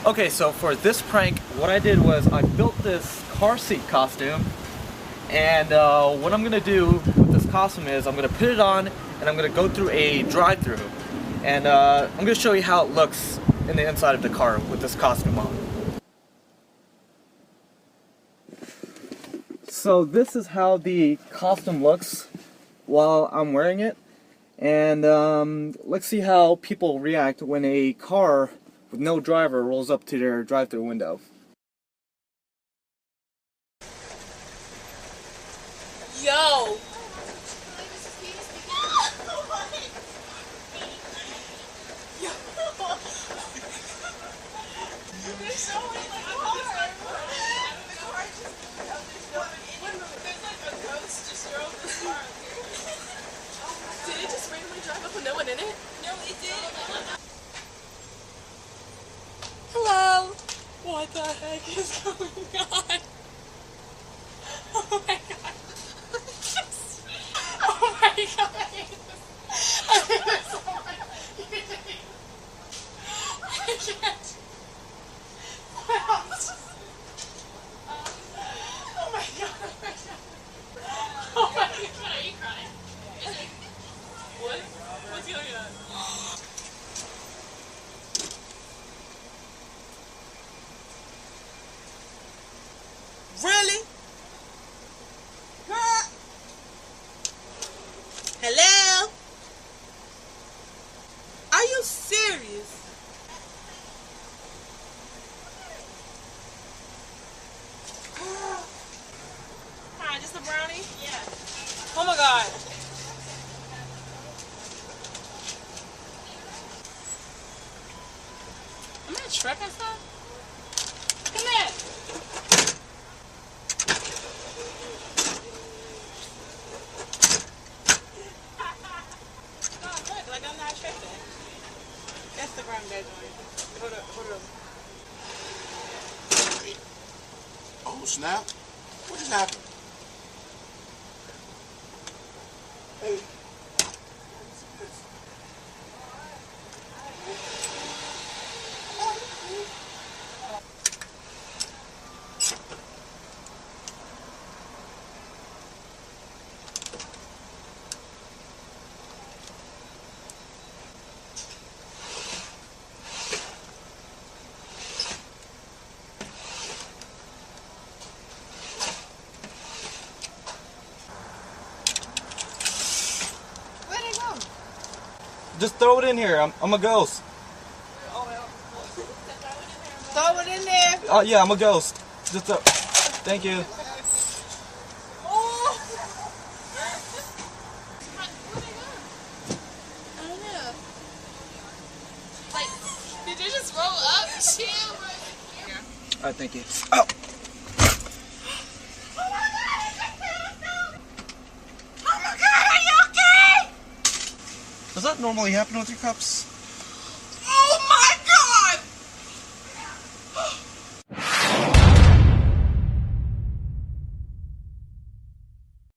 Okay, so for this prank, what I did was I built this car seat costume, and what I'm gonna do with this costume is I'm gonna put it on and I'm gonna go through a drive-thru, and I'm gonna show you how it looks in the inside of the car with this costume on. So this is how the costume looks while I'm wearing it, and let's see how people react when a car with no driver rolls up to their drive-thru window. Yo! Did it just randomly drive up with no one in it? No, it did. Hello. What the heck is going on? Oh my god. Oh my god. I can't. Oh my god. Oh my god. Are you crying? What? What's going on? Really? Huh? Hello? Are you serious? Hi, just a brownie? Yeah. Oh my god. Am I a Shrek and stuff? Come here. No, look, like I'm not tripping. Instagram that joint. Hold up. Oh snap! What just happened? Hey. Just throw it in here. I'm a ghost. Throw it in there. Oh yeah, I'm a ghost. Just thank you. Oh. I don't know. Like, did you just roll up? Chill. Alright, thank you. Oh. Does that normally happen with your cups?